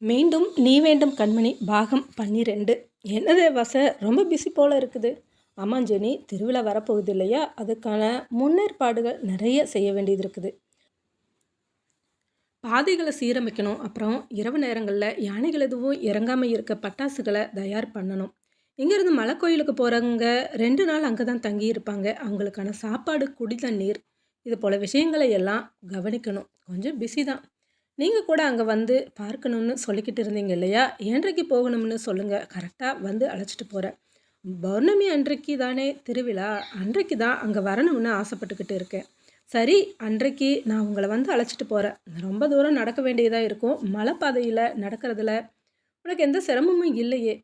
மீண்டும் நீ வேண்டும் கண்மணி பாகம் 12. என்னது ரொம்ப பிஸி போல் இருக்குது. ஆமாம் ஜெனி, திருவிழா வரப்போகுது இல்லையா, அதுக்கான முன்னேற்பாடுகள் நிறைய செய்ய வேண்டியது இருக்குது. பாதைகளை சீரமைக்கணும். அப்புறம் இரவு நேரங்களில் யானைகள் எதுவும் இறங்காமல் இருக்க பட்டாசுகளை தயார் பண்ணணும். இங்கேருந்து மலை கோயிலுக்கு போகிறவங்க 2 நாள் அங்கே தான் தங்கி இருப்பாங்க. அவங்களுக்கான சாப்பாடு, குடி தண்ணீர், இது போல் விஷயங்களை எல்லாம் கவனிக்கணும். கொஞ்சம் பிஸி தான். நீங்கள் கூட அங்கே வந்து பார்க்கணும்னு சொல்லிக்கிட்டு இருந்தீங்க இல்லையா, என்றைக்கு போகணும்னு சொல்லுங்கள், கரெக்டாக வந்து அழைச்சிட்டு போகிறேன். பௌர்ணமி அன்றைக்கு தானே திருவிழா, அன்றைக்கு தான் அங்கே வரணும்னு ஆசைப்பட்டுக்கிட்டு இருக்கேன். சரி, அன்றைக்கு நான் உங்களை வந்து அழைச்சிட்டு போகிறேன். ரொம்ப தூரம் நடக்க வேண்டியதாக இருக்கும். மலைப்பாதையில் நடக்கிறதுல உனக்கு எந்த சிரமமும் இல்லையே.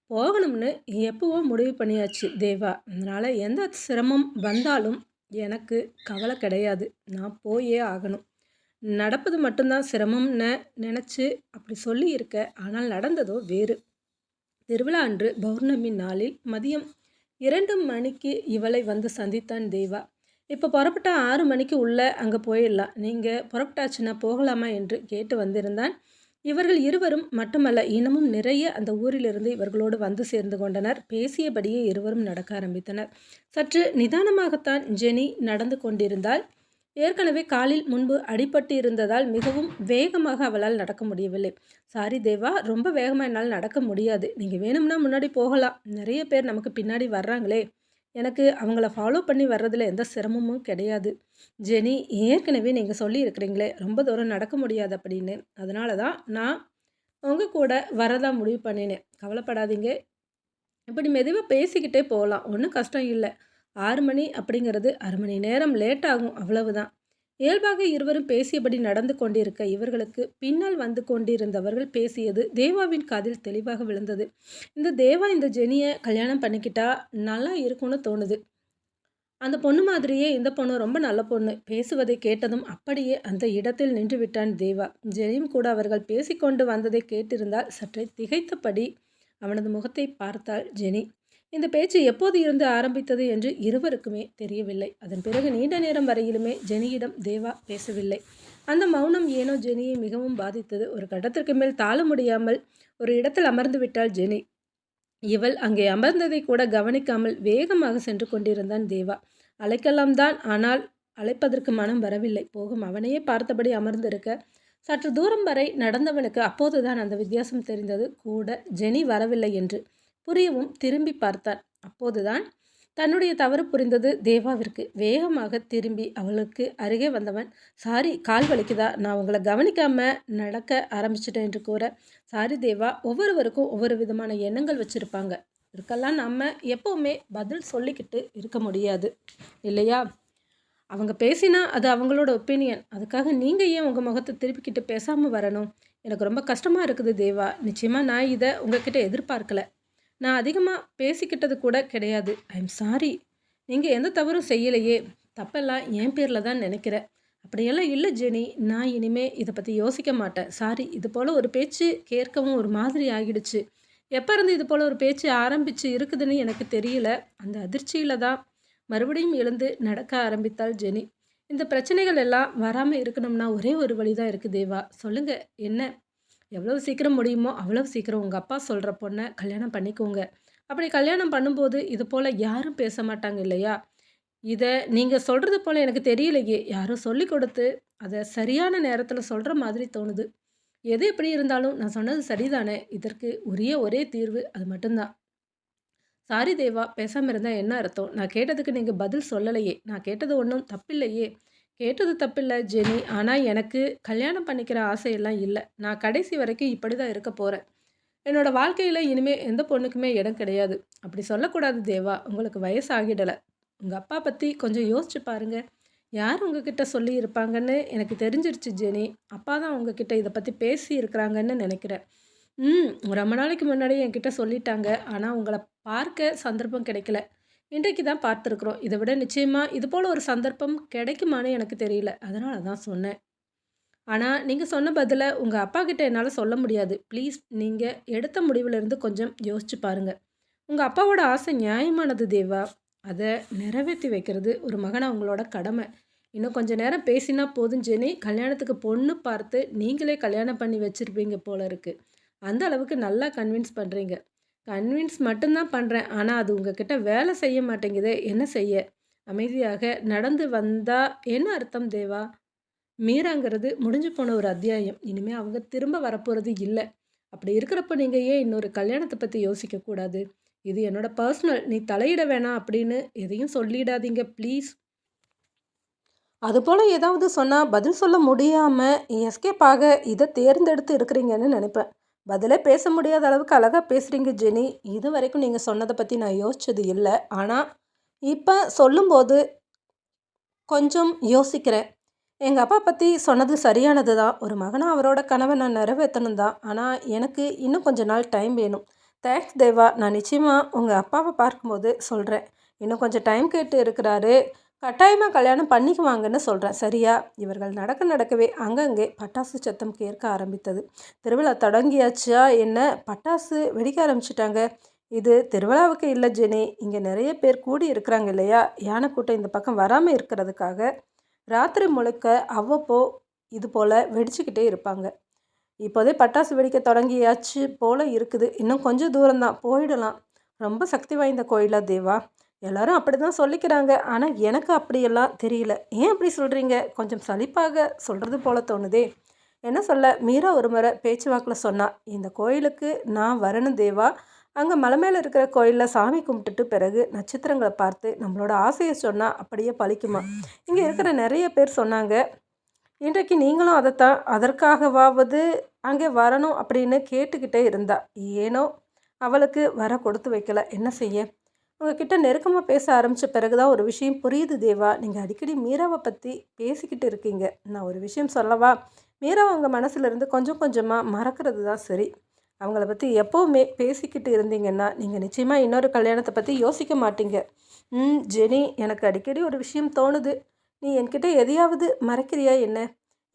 போகணும்னு எப்போவோ முடிவு பண்ணியாச்சு தேவா. அதனால் எந்த சிரமம் வந்தாலும் எனக்கு கவலை கிடையாது. நான் போயே ஆகணும். நடப்பது மட்டும்தான் சிரமம்னு நினச்சி அப்படி சொல்லி இருக்க. ஆனால் நடந்ததோ வேறு. திருவிழா அன்று பௌர்ணமி நாளில் மதியம் 2 மணிக்கு இவளை வந்து சந்தித்தான் தேவா. இப்போ புறப்பட்ட 6 மணிக்கு உள்ளே அங்கே போயிடலாம். நீங்கள் புறப்பட்டாச்சுன்னா போகலாமா என்று கேட்டு வந்திருந்தான். இவர்கள் இருவரும் மட்டுமல்ல, இன்னமும் நிறைய அந்த ஊரிலிருந்து இவர்களோடு வந்து சேர்ந்து கொண்டனர். பேசியபடியே இருவரும் நடக்க ஆரம்பித்தனர். சற்று நிதானமாகத்தான் ஜெனி நடந்து கொண்டிருந்தாள். ஏற்கனவே காலில் முன்பு அடிபட்டு இருந்ததால் மிகவும் வேகமாக அவளால் நடக்க முடியவில்லை. சாரி தேவா, ரொம்ப வேகமாக என்னால் நடக்க முடியாது. நீங்கள் வேணும்னா முன்னாடி போகலாம். நிறைய பேர் நமக்கு பின்னாடி வர்றாங்களே. எனக்கு அவங்கள ஃபாலோ பண்ணி வர்றதில் எந்த சிரமமும் கிடையாது. ஜெனி, ஏற்கனவே நீங்கள் சொல்லி இருக்கிறீங்களே ரொம்ப தூரம் நடக்க முடியாது அப்படின்னு. அதனால தான் நான் உங்கள் கூட வரதான் முடிவு பண்ணினேன். கவலைப்படாதீங்க. இப்படி மெதுவாக பேசிக்கிட்டே போகலாம். ஒன்றும் கஷ்டம் இல்லை. 6 மணி அப்படிங்கிறது 1/2 மணி நேரம் லேட் ஆகும், அவ்வளவுதான். இயல்பாக இருவரும் பேசியபடி நடந்து கொண்டிருக்க இவர்களுக்கு பின்னால் வந்து கொண்டிருந்தவர்கள் பேசியது தேவாவின் காதில் தெளிவாக விழுந்தது. இந்த தேவா இந்த ஜெனியை கல்யாணம் பண்ணிக்கிட்டா நல்லா இருக்கும்னு தோணுது. அந்த பொண்ணு மாதிரியே இந்த பொண்ணு ரொம்ப நல்ல பொண்ணு. பேசுவதை கேட்டதும் அப்படியே அந்த இடத்தில் நின்று விட்டான் தேவா. ஜெனியும் கூட அவர்கள் பேசிக்கொண்டு வந்ததை கேட்டிருந்தால் சற்றே திகைத்தபடி அவனது முகத்தை பார்த்தாள் ஜெனி. இந்த பேச்சு எப்போது இருந்து ஆரம்பித்தது என்று இருவருக்குமே தெரியவில்லை. அதன் பிறகு நீண்ட நேரம் வரையிலுமே ஜெனியிடம் தேவா பேசவில்லை. அந்த மௌனம் ஏனோ ஜெனியை மிகவும் பாதித்தது. ஒரு கட்டத்திற்கு மேல் தாழ முடியாமல் ஒரு இடத்தில் அமர்ந்து விட்டாள் ஜெனி. இவள் அங்கே அமர்ந்ததை கூட கவனிக்காமல் வேகமாக சென்று கொண்டிருந்தான் தேவா. அழைக்கலாம் தான், ஆனால் அழைப்பதற்கு மனம் வரவில்லை. போகும் அவனையே பார்த்தபடி அமர்ந்திருக்க சற்று தூரம் வரை நடந்தவனுக்கு அப்போதுதான் அந்த வித்தியாசம் தெரிந்தது. கூட ஜெனி வரவில்லை என்று புரியவும் திரும்பி பார்த்தான். அப்போதுதான் தன்னுடைய தவறு புரிந்தது தேவாவிற்கு. வேகமாக திரும்பி அவளுக்கு அருகே வந்தவன், சாரி, கால் வலிக்குதா, நான் உங்களை கவனிக்காம நடக்க ஆரம்பிச்சிட்டேன் என்று கூற, சாரி தேவா, ஒவ்வொருவருக்கும் ஒவ்வொரு விதமான எண்ணங்கள் வச்சுருப்பாங்க. இதுக்கெல்லாம் நம்ம எப்போவுமே பதில் சொல்லிக்கிட்டு இருக்க முடியாது இல்லையா. அவங்க பேசினா அது அவங்களோட ஒப்பீனியன். அதுக்காக நீங்கள் ஏன் உங்கள் முகத்தை திருப்பிக்கிட்டு பேசாமல் வரணும்? எனக்கு ரொம்ப கஷ்டமாக இருக்குது தேவா. நிச்சயமாக நான் இதை உங்ககிட்ட எதிர்பார்க்கல. நான் அதிகமாக பேசிக்கிட்டது கூட கிடையாது. I am sorry. நீங்கள் எந்த தவறும் செய்யலையே. தப்பெல்லாம் என் பேரில் தான் நினைக்கிறேன். அப்படியெல்லாம் இல்லை ஜெனி. நான் இனிமே இதை பற்றி யோசிக்க மாட்டேன். சாரி, இது போல் ஒரு பேச்சு கேட்கவும் ஒரு மாதிரி ஆகிடுச்சு. எப்போ இருந்து இது போல் ஒரு பேச்சு ஆரம்பித்து இருக்குதுன்னு எனக்கு தெரியல. அந்த அதிர்ச்சியில் தான் மறுபடியும் எழுந்து நடக்க ஆரம்பித்தாள் ஜெனி. இந்த பிரச்சனைகள் எல்லாம் வராமல் இருக்கணும்னா ஒரே ஒரு வழி தான் இருக்குது தேவா. சொல்லுங்கள், என்ன? எவ்வளோ சீக்கிரம் முடியுமோ அவ்வளோ சீக்கிரம் உங்கள் அப்பா சொல்கிற பொண்ணை கல்யாணம் பண்ணிக்கோங்க. அப்படி கல்யாணம் பண்ணும்போது இது போல் யாரும் பேச மாட்டாங்க இல்லையா. இதை நீங்கள் சொல்கிறது போல் எனக்கு தெரியலையே. யாரும் சொல்லி கொடுத்து அதை சரியான நேரத்தில் சொல்கிற மாதிரி தோணுது. எது எப்படி இருந்தாலும் நான் சொன்னது சரிதானே. இதற்கு உரிய ஒரே தீர்வு அது மட்டும்தான். சாரி தேவா, பேசாமல் இருந்தால் என்ன அர்த்தம்? நான் கேட்டதுக்கு நீங்கள் பதில் சொல்லலையே. நான் கேட்டது ஒன்றும் தப்பில்லையே. கேட்டது தப்பில்லை ஜெனி. ஆனால் எனக்கு கல்யாணம் பண்ணிக்கிற ஆசையெல்லாம் இல்லை. நான் கடைசி வரைக்கும் இப்படி தான் இருக்க போகிறேன். என்னோடய வாழ்க்கையில் இனிமேல் எந்த பொண்ணுக்குமே இடம் கிடையாது. அப்படி சொல்லக்கூடாது தேவா. உங்களுக்கு வயசு ஆகிடலை. உங்கள் அப்பா பற்றி கொஞ்சம் யோசிச்சு பாருங்கள். யார் உங்ககிட்ட சொல்லி இருப்பாங்கன்னு எனக்கு தெரிஞ்சிருச்சு ஜெனி. அப்பா தான் உங்ககிட்ட இதை பற்றி பேசி இருக்கிறாங்கன்னு நினைக்கிறேன். ரொம்ப நாளைக்கு முன்னாடியே என்கிட்ட சொல்லிட்டாங்க. ஆனால் உங்களை பார்க்க சந்தர்ப்பம் கிடைக்கல. இன்றைக்கு தான் பார்த்துருக்குறோம். இதை விட நிச்சயமாக இது போல் ஒரு சந்தர்ப்பம் கிடைக்குமான்னு எனக்கு தெரியல. அதனால தான் சொன்னேன். ஆனால் நீங்கள் சொன்ன பதிலை உங்கள் அப்பா கிட்ட என்னால் சொல்ல முடியாது. ப்ளீஸ், நீங்கள் எடுத்த முடிவிலிருந்து கொஞ்சம் யோசிச்சு பாருங்கள். உங்கள் அப்பாவோட ஆசை நியாயமானது தேவா. அதை நிறைவேற்றி வைக்கிறது ஒரு மகனாக உங்களோட கடமை. இன்னும் கொஞ்ச நேரம் பேசினா போதும் ஜெனி, கல்யாணத்துக்கு பொண்ணு பார்த்து நீங்களே கல்யாணம் பண்ணி வச்சிருப்பீங்க போல இருக்கு. அந்த அளவுக்கு நல்லா கன்வின்ஸ் பண்றீங்க. கன்வின்ஸ் மட்டும் தான் பண்றேன். ஆனா அது உங்ககிட்ட வேலை செய்ய மாட்டேங்குதே! என்ன செய்ய? அமைதியாக நடந்து வந்தா என்ன அர்த்தம் தேவா? மீராங்கிறது முடிஞ்சு போன ஒரு அத்தியாயம். இனிமே அவங்க திரும்ப வரப்போறது இல்ல. அப்படி இருக்கிறப்ப நீங்க ஏன் இன்னொரு கல்யாணத்த பத்தி யோசிக்கக் கூடாது? இது என்னோட பர்சனல். நீ தலையிட வேணாம் அப்படின்னு எதையும் சொல்லிடாதீங்க ப்ளீஸ். அதுபோல ஏதாவது சொன்னா பதில் சொல்ல முடியாம எஸ்கேப் ஆக இத தேர்ந்தெடுத்து இருக்கிறீங்கன்னு நெனைப்பேன். பதிலே பேச முடியாத அளவுக்கு அழகா பேசுறீங்க ஜெனி. இதுவரைக்கும் நீங்க சொன்னத பத்தி நான் யோசிச்சது இல்ல. ஆனா, இப்ப சொல்லும்போது கொஞ்சம் யோசிக்கிறேன். எங்க அப்பா பத்தி சொன்னது சரியானது தான். ஒரு மகனா அவரோட கனவ நான் நிறைவேத்தணும் தான். ஆனா, எனக்கு இன்னும் கொஞ்ச நாள் டைம் வேணும். தேங்க்ஸ் தேவா. நான் நிச்சயமா உங்க அப்பாவ பார்க்கும்போது சொல்றேன். இன்னும் கொஞ்சம் டைம் கேட்டு இருக்கிறாரு. கட்டாயமா கல்யாணம் பண்ணிக்குவாங்கன்னு சொல்றேன். சரியா? இவர்கள் நடக்க நடக்கவே அங்கங்கே பட்டாசு சத்தம் கேட்க ஆரம்பித்தது. திருவிழா தொடங்கியாச்சா என்ன? பட்டாசு வெடிக்க ஆரம்பிச்சுட்டாங்க. இது திருவிழாவுக்கு இல்ல ஜெனி. இங்க நிறைய பேர் கூடி இருக்கிறாங்க இல்லையா? யானை கூட்டம் இந்த பக்கம் வராம இருக்கிறதுக்காக ராத்திரி முழுக்க அவ்வப்போ இது போல வெடிச்சுக்கிட்டே இருப்பாங்க. இப்போதே பட்டாசு வெடிக்க தொடங்கியாச்சு போல இருக்குது. இன்னும் கொஞ்சம் தூரம்தான் போயிடலாம். ரொம்ப சக்தி வாய்ந்த கோயிலா தேவா? எல்லாரும் அப்படிதான் சொல்லிக்கிறாங்க. ஆனா எனக்கு அப்படியெல்லாம் தெரியல. ஏன் அப்படி சொல்றீங்க? கொஞ்சம் சலிப்பாக சொல்றது போல தோணுதே. என்ன சொல்ல? மீரா ஒரு முறை பேச்சுவாக்கில் சொன்னா, இந்த கோயிலுக்கு நான் வரணும் தேவா. அங்கே மலை மேலே இருக்கிற கோயிலில் சாமி கும்பிட்டுட்டு பிறகு நட்சத்திரங்களை பார்த்து நம்மளோட ஆசையை சொன்னால் அப்படியே பலிக்குமா. இங்கே இருக்கிற நிறைய பேர் சொன்னாங்க. இன்றைக்கு நீங்களும் அதைத்தான் அதற்காகவாவது அங்கே வரணும் அப்படின்னு கேட்டுக்கிட்டே இருந்தா. ஏனோ அவளுக்கு வர கொடுத்து வைக்கல. என்ன செய்ய? உங்ககிட்ட நெருக்கமாக பேச ஆரம்பித்த பிறகு தான் ஒரு விஷயம் புரியுது தேவா. நீங்கள் அடிக்கடி மீராவை பற்றி பேசிக்கிட்டு இருக்கீங்க. நான் ஒரு விஷயம் சொல்லவா? மீராவை உங்கள் மனசுலேருந்து கொஞ்சம் கொஞ்சமாக மறக்கிறது தான் சரி. அவங்கள பற்றி எப்போவுமே பேசிக்கிட்டு இருந்தீங்கன்னா நீங்கள் நிச்சயமாக இன்னொரு கல்யாணத்தை பற்றி யோசிக்க மாட்டீங்க. ஜெனி, எனக்கு அடிக்கடி ஒரு விஷயம் தோணுது. நீ என்கிட்ட எதையாவது மறைக்கிறியா என்ன?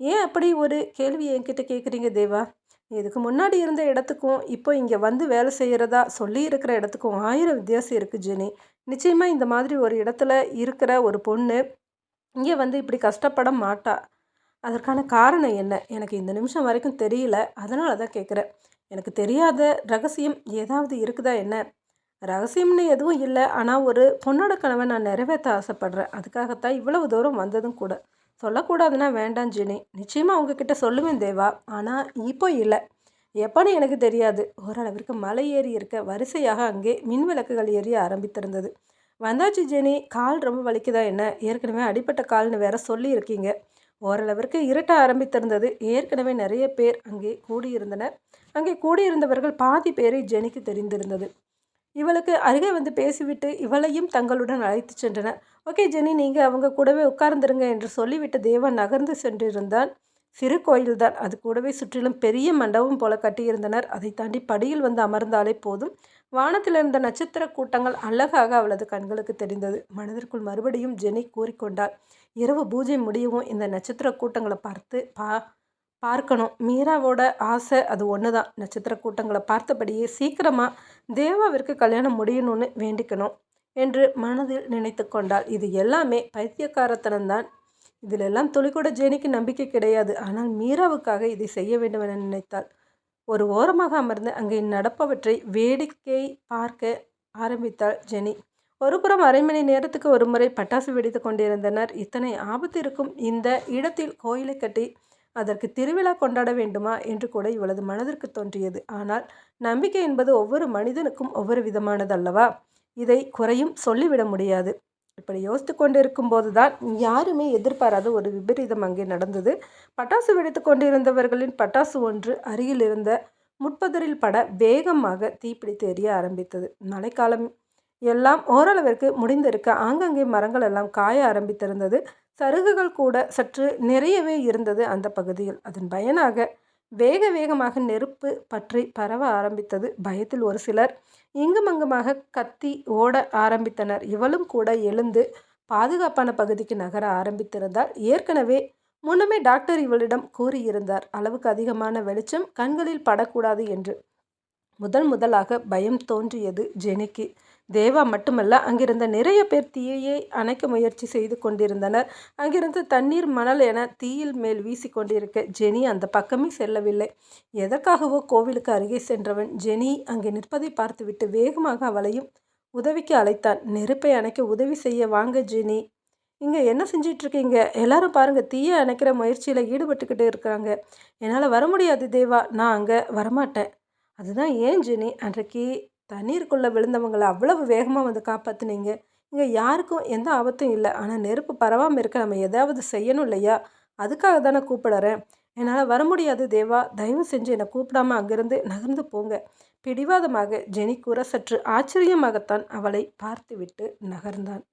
ஏன் அப்படி ஒரு கேள்வி என்கிட்ட கேட்குறீங்க தேவா? நீ இதுக்கு முன்னாடி இருந்த இடத்துக்கும் இப்போ இங்கே வந்து வேலை செய்கிறதா சொல்லி இருக்கிற இடத்துக்கும் 1000 வித்தியாசம் இருக்குது ஜெனி. நிச்சயமாக இந்த மாதிரி ஒரு இடத்துல இருக்கிற ஒரு பொண்ணு இங்கே வந்து இப்படி கஷ்டப்பட மாட்டா. அதற்கான காரணம் என்ன? எனக்கு இந்த நிமிஷம் வரைக்கும் தெரியல. அதனால தான் கேட்குறேன். எனக்கு தெரியாத ரகசியம் ஏதாவது இருக்குதா என்ன? ரகசியம்னு எதுவும் இல்லை. ஆனால் ஒரு பொண்ணோட கனவை நான் நிறைவேற்ற ஆசைப்பட்றேன். அதுக்காகத்தான் இவ்வளவு தூரம் வந்ததும் கூட. சொல்லக்கூடாதுன்னா வேண்டாம் ஜெனி. நிச்சயமாக உங்ககிட்ட சொல்லுவேன் தேவா. ஆனால் இப்போ இல்லை. எப்போன்னு எனக்கு தெரியாது. ஓரளவிற்கு மலை ஏறி இருக்க வரிசையாக அங்கே மின் விளக்குகள் எரிய ஆரம்பித்திருந்தது. வந்தாச்சு ஜெனி. கால் ரொம்ப வலிக்குதா என்ன? ஏற்கனவே அடிப்பட்ட கால்னு வேற சொல்லியிருக்கீங்க. ஓரளவிற்கு இருட்ட ஆரம்பித்திருந்தது. ஏற்கனவே நிறைய பேர் அங்கே கூடியிருந்தனர். அங்கே கூடியிருந்தவர்கள் பாதி பேரை ஜெனிக்கு தெரிந்திருந்தது. இவளுக்கு அருகே வந்து பேசிவிட்டு இவளையும் தங்களுடன் அழைத்து சென்றனர். ஓகே ஜெனி, நீங்கள் அவங்க கூடவே உட்கார்ந்துருங்க என்று சொல்லிவிட்டு தேவன் நகர்ந்து சென்றிருந்தான். சிறு கோயில்தான். அது கூடவே சுற்றிலும் பெரிய மண்டபம் போல கட்டியிருந்தனர். அதை தாண்டி படியில் வந்து அமர்ந்தாலே போதும். வானத்தில் இருந்த நட்சத்திர கூட்டங்கள் அழகாக அவளது கண்களுக்கு தெரிந்தது. மனதிற்குள் மறுபடியும் ஜெனி கூறிக்கொண்டாள், இரவு பூஜை முடியவும் இந்த நட்சத்திர கூட்டங்களை பார்க்கணும். மீராவோட ஆசை அது ஒன்று தான். நட்சத்திர கூட்டங்களை பார்த்தபடியே சீக்கிரமாக தேவாவிற்கு கல்யாணம் முடியணும்னு வேண்டிக்கணும் என்று மனதில் நினைத்து கொண்டாள். இது எல்லாமே பைத்தியக்காரத்தனம்தான். இதிலெல்லாம் துளிக்கூட ஜெனிக்கு நம்பிக்கை கிடையாது. ஆனால் மீராவுக்காக இதை செய்ய வேண்டும் என நினைத்தாள். ஒரு ஓரமாக அமர்ந்து அங்கே நடப்பவற்றை வேடிக்கை பார்க்க ஆரம்பித்தாள் ஜெனி. ஒருபுறம் 1/2 மணி நேரத்துக்கு ஒரு முறை பட்டாசு வெடித்து கொண்டிருந்தனர். இத்தனை ஆபத்து இருக்கும் இந்த இடத்தில் கோயிலை கட்டி அதற்கு திருவிழா கொண்டாட வேண்டுமா என்று கூட இவளது மனதிற்கு தோன்றியது. ஆனால் நம்பிக்கை என்பது ஒவ்வொரு மனிதனுக்கும் ஒவ்வொரு விதமானது அல்லவா? இதை குறையும் சொல்லிவிட முடியாது. இப்படி யோசித்து கொண்டிருக்கும் போதுதான் யாருமே எதிர்பாராத ஒரு விபரீதம் அங்கே நடந்தது. பட்டாசு வெடித்து கொண்டிருந்தவர்களின் பட்டாசு ஒன்று அருகில் இருந்த முட்புதரில் பட வேகமாக தீப்பிடித்து எரிய ஆரம்பித்தது. மழைக்காலம் எல்லாம் ஓரளவிற்கு முடிந்திருக்க ஆங்கங்கே மரங்கள் எல்லாம் காய ஆரம்பித்திருந்தது. சருகுகள் கூட சற்று நிறையவே இருந்தது அந்த பகுதியில். அதன் பயனாக வேக வேகமாக நெருப்பு பற்றி பரவ ஆரம்பித்தது. பயத்தில் ஒரு சிலர் இங்குமங்குமாக கத்தி ஓட ஆரம்பித்தனர். இவளும் கூட எழுந்து பாதுகாப்பான பகுதிக்கு நகர ஆரம்பித்திருந்தால். ஏற்கனவே முன்னமே டாக்டர் இவளிடம் கூறியிருந்தார், அளவுக்கு அதிகமான வெளிச்சம் கண்களில் படக்கூடாது என்று. முதலாக பயம் தோன்றியது ஜெனிக்கு. தேவா மட்டுமல்ல, அங்கிருந்த நிறைய பேர் தீயை அணைக்க முயற்சி செய்து கொண்டிருந்தனர். அங்கிருந்து தண்ணீர், மணல் என தீயில் மேல் வீசிக்கொண்டிருக்க ஜெனி அந்த பக்கமே செல்லவில்லை. எதற்காகவோ கோவிலுக்கு அருகே சென்றவன் ஜெனி அங்கே நிற்பதை பார்த்துவிட்டு வேகமாக அவளையும் உதவிக்கு அழைத்தான். நெருப்பை அணைக்க உதவி செய்ய வாங்க ஜெனி. இங்க என்ன செஞ்சிட்டு இருக்கீங்க? எல்லாரும் பாருங்க, தீயை அணைக்கிற முயற்சியில் ஈடுபட்டுக்கிட்டு இருக்காங்க. என்னால் வர முடியாது தேவா, நான் அங்கே வரமாட்டேன். அதுதான் ஏன் ஜெனி, அன்றைக்கு தண்ணீருக்குள்ளே விழுந்தவங்கள அவ்வளவு வேகமாக வந்து காப்பாற்றுனீங்க. இங்கே யாருக்கும் எந்த ஆபத்தும் இல்லை. ஆனால் நெருப்பு பரவாமல் இருக்க நம்ம எதாவது செய்யணும் இல்லையா? அதுக்காக தானே கூப்பிடுறேன். என்னால் வர முடியாது தேவா, தயவு செஞ்சு என்னை கூப்பிடாம அங்கிருந்து நகர்ந்து போங்க. பிடிவாதமாக ஜெனி கூற சற்று ஆச்சரியமாகத்தான் அவளை பார்த்துவிட்டு நகர்ந்தான்.